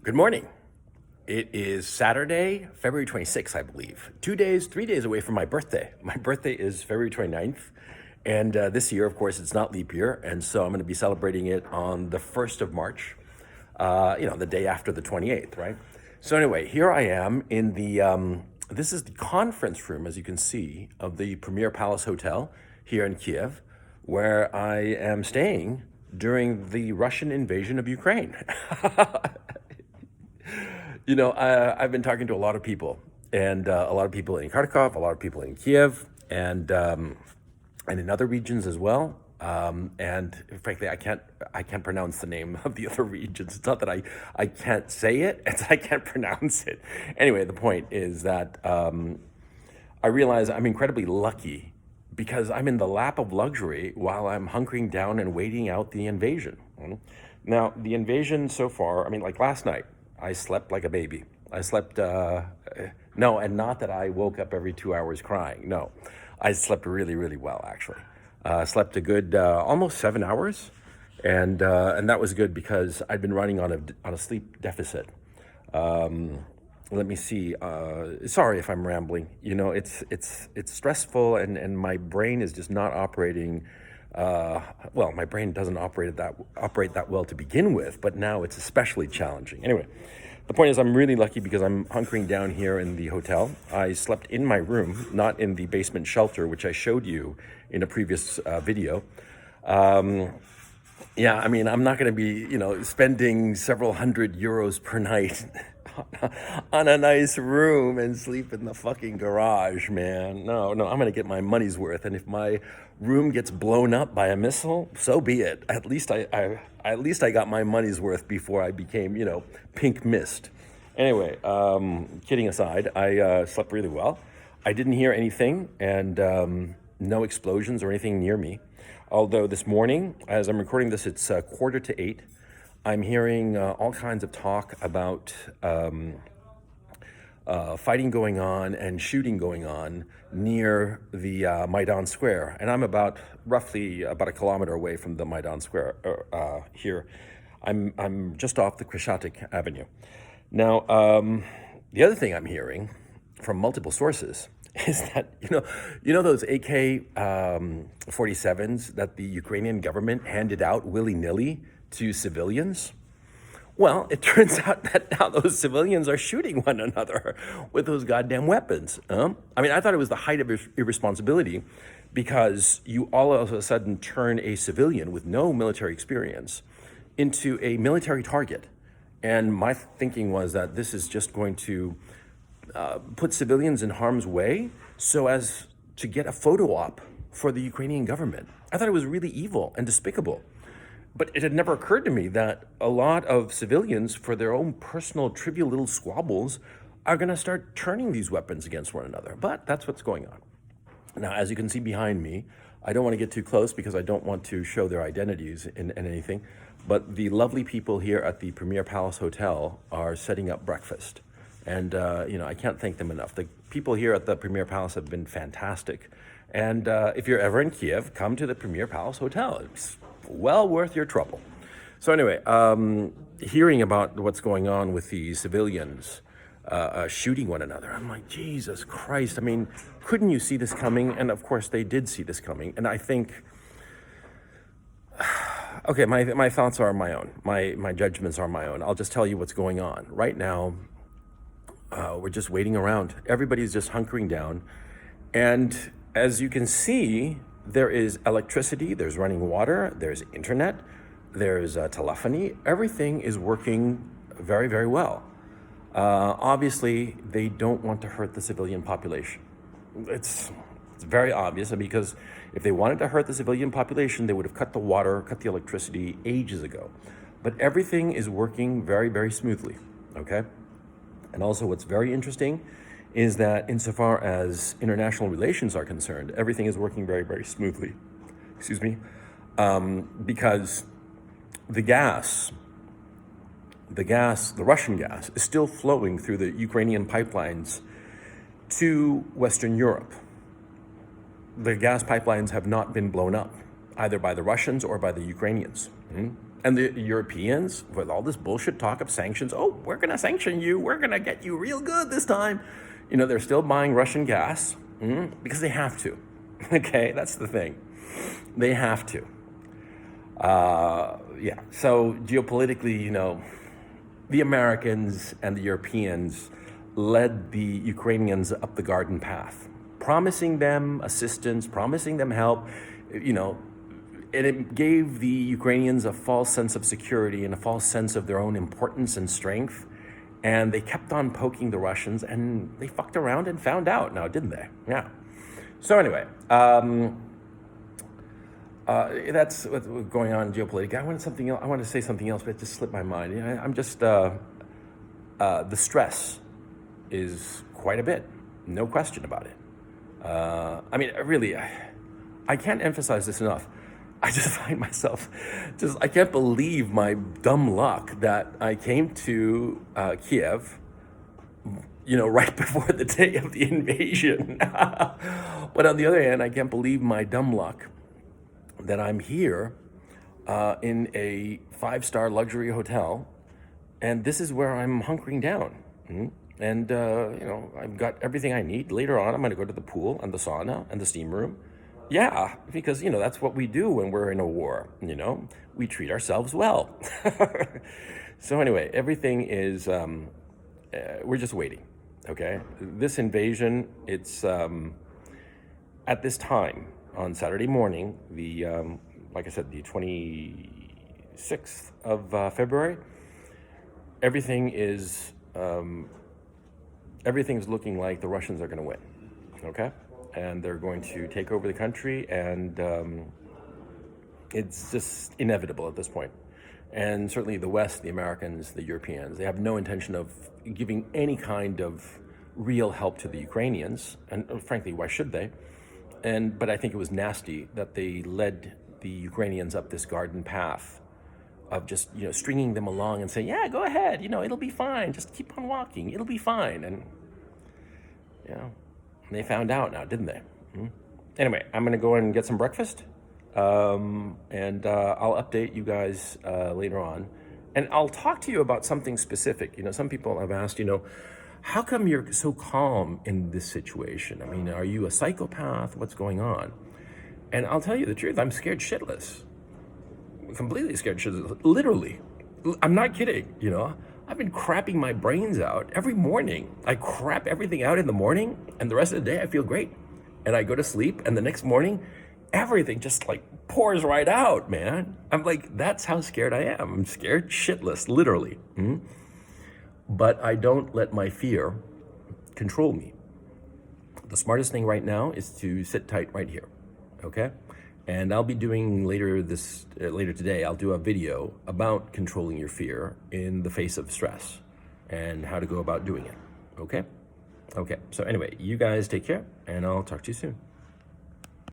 Good morning. It is Saturday, February 26th, I believe. 3 days away from my birthday. My birthday is February 29th. And this year, of course, it's not leap year. And so I'm going to be celebrating it on the 1st of March, the day after the 28th, right? So anyway, here I am in this is the conference room, as you can see, of the Premier Palace Hotel here in Kiev, where I am staying during the Russian invasion of Ukraine. I've been talking to a lot of people, and a lot of people in Kharkov, a lot of people in Kiev, and in other regions as well. And frankly, I can't pronounce the name of the other regions. It's not that I can't say it; it's I can't pronounce it. Anyway, the point is that I realize I'm incredibly lucky because I'm in the lap of luxury while I'm hunkering down and waiting out the invasion. Now, the invasion so far, like last night, I slept like a baby. I slept, no, and not that I woke up every 2 hours crying. No, I slept really, really well, actually. Slept a good almost 7 hours, and that was good because I'd been running on a sleep deficit. Let me see. Sorry if I'm rambling. It's stressful, and my brain is just not operating. My brain doesn't operate that well to begin with, but now it's especially challenging. Anyway, the point is I'm really lucky because I'm hunkering down here in the hotel. I slept in my room, not in the basement shelter, which I showed you in a previous video. I'm not going to be, spending several hundred euros per night on a nice room and sleep in the fucking garage, man. No, I'm going to get my money's worth. And if my room gets blown up by a missile, so be it. At least I got my money's worth before I became, pink mist. Anyway, kidding aside, I slept really well. I didn't hear anything, and no explosions or anything near me. Although this morning, as I'm recording this, it's 7:45. I'm hearing all kinds of talk about fighting going on and shooting going on near the Maidan Square. And I'm roughly about a kilometer away from the Maidan Square here. I'm just off the Kreshchatyk Avenue. Now, the other thing I'm hearing from multiple sources is that, those AK-47s that the Ukrainian government handed out willy-nilly to civilians? Well, it turns out that now those civilians are shooting one another with those goddamn weapons. I thought it was the height of irresponsibility because you all of a sudden turn a civilian with no military experience into a military target. And my thinking was that this is just going to put civilians in harm's way so as to get a photo op for the Ukrainian government. I thought it was really evil and despicable. But it had never occurred to me that a lot of civilians, for their own personal, trivial little squabbles, are going to start turning these weapons against one another. But that's what's going on. Now, as you can see behind me, I don't want to get too close because I don't want to show their identities in anything. But the lovely people here at the Premier Palace Hotel are setting up breakfast. And, I can't thank them enough. The people here at the Premier Palace have been fantastic. And if you're ever in Kiev, come to the Premier Palace Hotel. It's well worth your trouble. So anyway, hearing about what's going on with the civilians shooting one another, I'm like, Jesus Christ. Couldn't you see this coming? And of course, they did see this coming. And I think, okay, my thoughts are my own. My judgments are my own. I'll just tell you what's going on. Right now, we're just waiting around. Everybody's just hunkering down. And as you can see, there is electricity, there's running water, there's internet, there's telephony. Everything is working very, very well. Obviously, they don't want to hurt the civilian population. It's very obvious because if they wanted to hurt the civilian population, they would have cut the water, cut the electricity ages ago. But everything is working very, very smoothly, okay? And also what's very interesting is that insofar as international relations are concerned, everything is working very, very smoothly. Because the Russian gas, is still flowing through the Ukrainian pipelines to Western Europe. The gas pipelines have not been blown up, either by the Russians or by the Ukrainians. And the Europeans, with all this bullshit talk of sanctions, oh, we're going to sanction you. We're going to get you real good this time. They're still buying Russian gas because they have to. Okay, that's the thing. They have to. Yeah, so geopolitically, the Americans and the Europeans led the Ukrainians up the garden path, promising them assistance, promising them help, and it gave the Ukrainians a false sense of security and a false sense of their own importance and strength. And they kept on poking the Russians, and they fucked around and found out now, didn't they? Yeah. So anyway, that's what's going on geopolitically. I want to say something else, but it just slipped my mind. I'm just, the stress is quite a bit, no question about it. Really, I can't emphasize this enough. I just find myself I can't believe my dumb luck that I came to Kiev, right before the day of the invasion. But on the other hand, I can't believe my dumb luck that I'm here in a 5-star luxury hotel, and this is where I'm hunkering down. And, I've got everything I need. Later on, I'm going to go to the pool and the sauna and the steam room. Yeah, because, that's what we do when we're in a war, we treat ourselves well. So anyway, everything is, we're just waiting, okay? This invasion, it's, at this time, on Saturday morning, like I said, the 26th of February, everything's looking like the Russians are going to win, okay? And they're going to take over the country, and it's just inevitable at this point. And certainly the West, the Americans, the Europeans, they have no intention of giving any kind of real help to the Ukrainians, and frankly, why should they? But I think it was nasty that they led the Ukrainians up this garden path of just, stringing them along and saying, yeah, go ahead, it'll be fine, just keep on walking, it'll be fine. And, they found out now, didn't they? Anyway, I'm going to go and get some breakfast, and I'll update you guys later on. And I'll talk to you about something specific. Some people have asked, how come you're so calm in this situation? Are you a psychopath? What's going on? And I'll tell you the truth, I'm scared shitless. Completely scared shitless. Literally. I'm not kidding, I've been crapping my brains out every morning. I crap everything out in the morning, and the rest of the day I feel great. And I go to sleep, and the next morning, everything just pours right out, man. I'm that's how scared I am. I'm scared shitless, literally. But I don't let my fear control me. The smartest thing right now is to sit tight right here, okay? And I'll be doing later today, I'll do a video about controlling your fear in the face of stress and how to go about doing it, okay? Okay, so anyway, you guys take care, and I'll talk to you soon.